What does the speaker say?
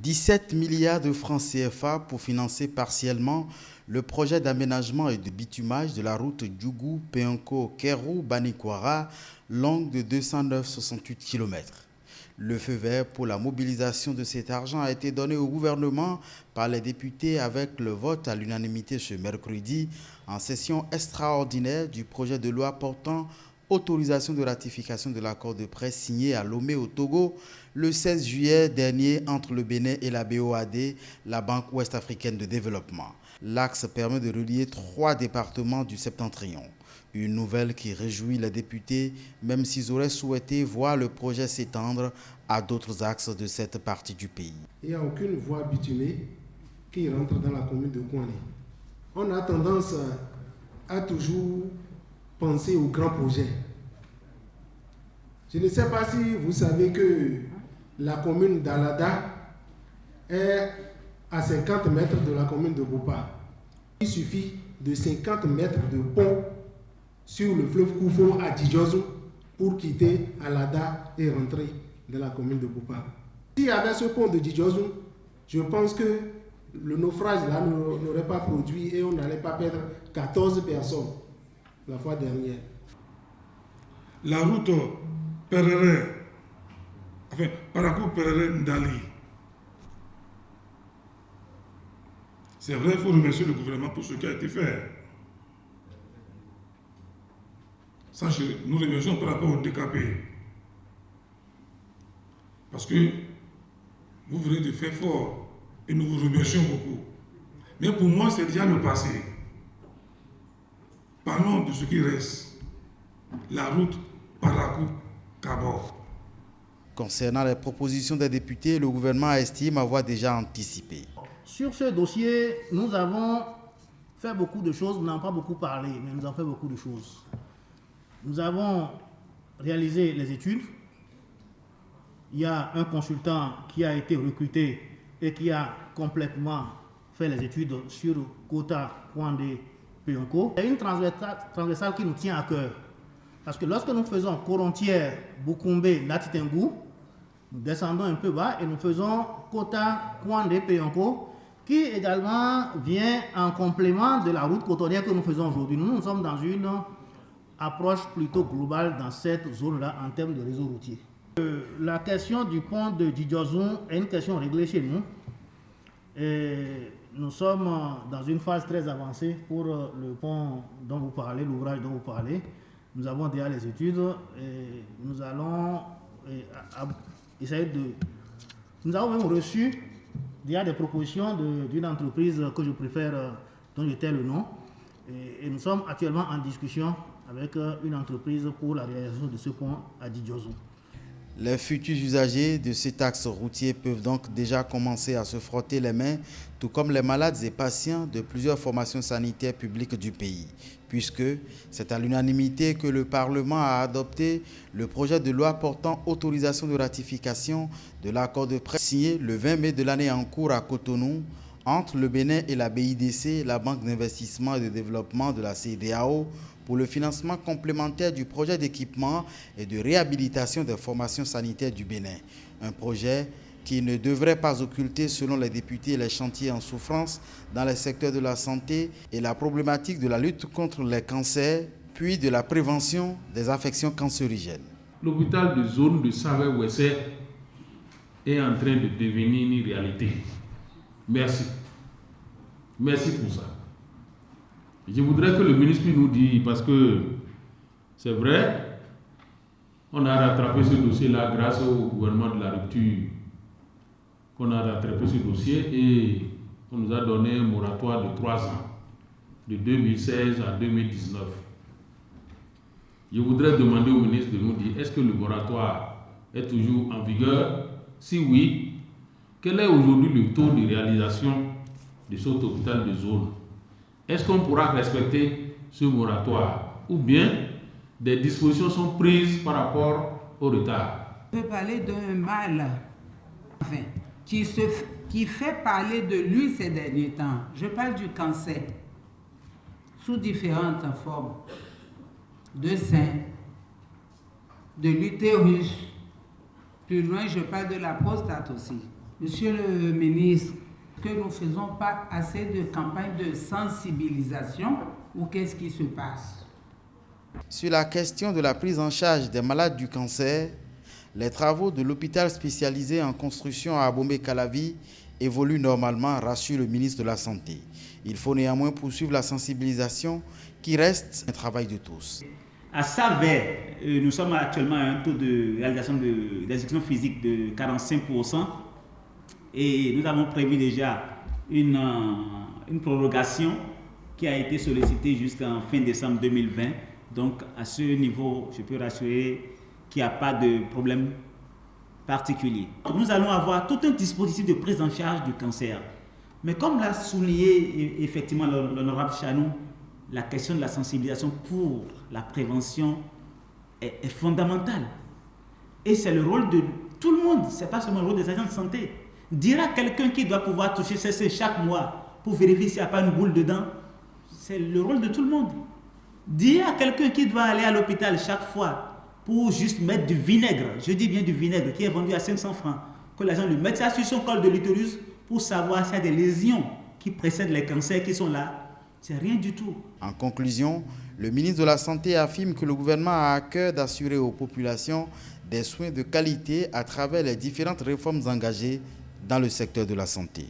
17 milliards de francs CFA pour financer partiellement le projet d'aménagement et de bitumage de la route Djougou-Peunko-Kéru-Banikwara, longue de 209,68 km. Le feu vert pour la mobilisation de cet argent a été donné au gouvernement par les députés avec le vote à l'unanimité ce mercredi en session extraordinaire du projet de loi portant autorisation de ratification de l'accord de prêt signé à Lomé au Togo le 16 juillet dernier entre le Bénin et la BOAD, la Banque ouest-africaine de développement. L'axe permet de relier 3 départements du septentrion. Une nouvelle qui réjouit les députés, même s'ils auraient souhaité voir le projet s'étendre à d'autres axes de cette partie du pays. Il n'y a aucune voie bitumée qui rentre dans la commune de Kouané. On a tendance à toujours penser aux grands projets. Je ne sais pas si vous savez que la commune d'Alada est à 50 mètres de la commune de Bopa. Il suffit de 50 mètres de pont sur le fleuve Koufo à Djidjouzou pour quitter Alada et rentrer dans la commune de Bopa. S'il y avait ce pont de Djidjouzou, je pense que le naufrage là n'aurait pas produit et on n'allait pas perdre 14 personnes la fois dernière. La route Parakou-Perere-Ndali. C'est vrai, il faut remercier le gouvernement pour ce qui a été fait. Ça, nous remercions par rapport au DKP. Parce que vous venez de faire fort et nous vous remercions beaucoup. Mais pour moi, c'est déjà le passé. Parlons de ce qui reste. La route Parakou-Kabor. Concernant les propositions des députés, le gouvernement estime avoir déjà anticipé. Sur ce dossier, nous avons fait beaucoup de choses. Nous n'avons pas beaucoup parlé, mais nous avons fait beaucoup de choses. Nous avons réalisé les études. Il y a un consultant qui a été recruté et qui a complètement fait les études sur Kota Kwandé Peunko. Il y a une transversale qui nous tient à cœur. Parce que lorsque nous faisons Korontière, Bukumbe, Natitengu, nous descendons un peu bas et nous faisons Kota Kwandé Peunko, qui également vient en complément de la route cotonnière que nous faisons aujourd'hui. Nous sommes dans une approche plutôt globale dans cette zone-là en termes de réseau routier. La question du pont de Djidjouzou est une question réglée chez nous. Et nous sommes dans une phase très avancée pour le pont dont vous parlez, l'ouvrage dont vous parlez. Nous avons déjà les études et nous allons essayer de... Nous avons même reçu déjà des propositions d'une entreprise que je préfère, dont je tais le nom. Et nous sommes actuellement en discussion avec une entreprise pour la réalisation de ce pont à Djidjouzou. Les futurs usagers de cet axe routier peuvent donc déjà commencer à se frotter les mains, tout comme les malades et patients de plusieurs formations sanitaires publiques du pays, puisque c'est à l'unanimité que le Parlement a adopté le projet de loi portant autorisation de ratification de l'accord de prêt signé le 20 mai de l'année en cours à Cotonou entre le Bénin et la BIDC, la Banque d'investissement et de développement de la CEDEAO, pour le financement complémentaire du projet d'équipement et de réhabilitation des formations sanitaires du Bénin. Un projet qui ne devrait pas occulter, selon les députés, les chantiers en souffrance dans les secteurs de la santé et la problématique de la lutte contre les cancers, puis de la prévention des affections cancérigènes. L'hôpital de zone de Savè-Ouessé est en train de devenir une réalité. Merci. Merci pour ça. Je voudrais que le ministre nous dise, parce que c'est vrai, on a rattrapé ce dossier-là grâce au gouvernement de la rupture, qu'on a rattrapé ce dossier et on nous a donné un moratoire de 3 ans, de 2016 à 2019. Je voudrais demander au ministre de nous dire, est-ce que le moratoire est toujours en vigueur? Si oui, quel est aujourd'hui le taux de réalisation de cet hôpital de zone? Est-ce qu'on pourra respecter ce moratoire ou bien des dispositions sont prises par rapport au retard? Je veux parler d'un mal qui fait parler de lui ces derniers temps. Je parle du cancer sous différentes formes, de sein, de l'utérus. Plus loin, je parle de la prostate aussi. Monsieur le ministre, que nous ne faisons pas assez de campagnes de sensibilisation ou qu'est-ce qui se passe? Sur la question de la prise en charge des malades du cancer, les travaux de l'hôpital spécialisé en construction à Abomey-Calavi évoluent normalement, rassure le ministre de la Santé. Il faut néanmoins poursuivre la sensibilisation qui reste un travail de tous. À Savert, nous sommes actuellement à un taux de réalisation d'exécution physique de 45% et nous avons prévu déjà une prorogation qui a été sollicitée jusqu'en fin décembre 2020. Donc à ce niveau, je peux rassurer qu'il n'y a pas de problème particulier. Nous allons avoir tout un dispositif de prise en charge du cancer. Mais comme l'a souligné effectivement l'honorable Chanou, la question de la sensibilisation pour la prévention est fondamentale. Et c'est le rôle de tout le monde, ce n'est pas seulement le rôle des agents de santé. Dire à quelqu'un qui doit pouvoir toucher ses chaque mois pour vérifier s'il n'y a pas une boule dedans, c'est le rôle de tout le monde. Dire à quelqu'un qui doit aller à l'hôpital chaque fois pour juste mettre du vinaigre, je dis bien du vinaigre, qui est vendu à 500 francs, que l'agent lui mette ça sur son col de l'utérus pour savoir s'il y a des lésions qui précèdent les cancers qui sont là, c'est rien du tout. En conclusion, le ministre de la Santé affirme que le gouvernement a à cœur d'assurer aux populations des soins de qualité à travers les différentes réformes engagées dans le secteur de la santé.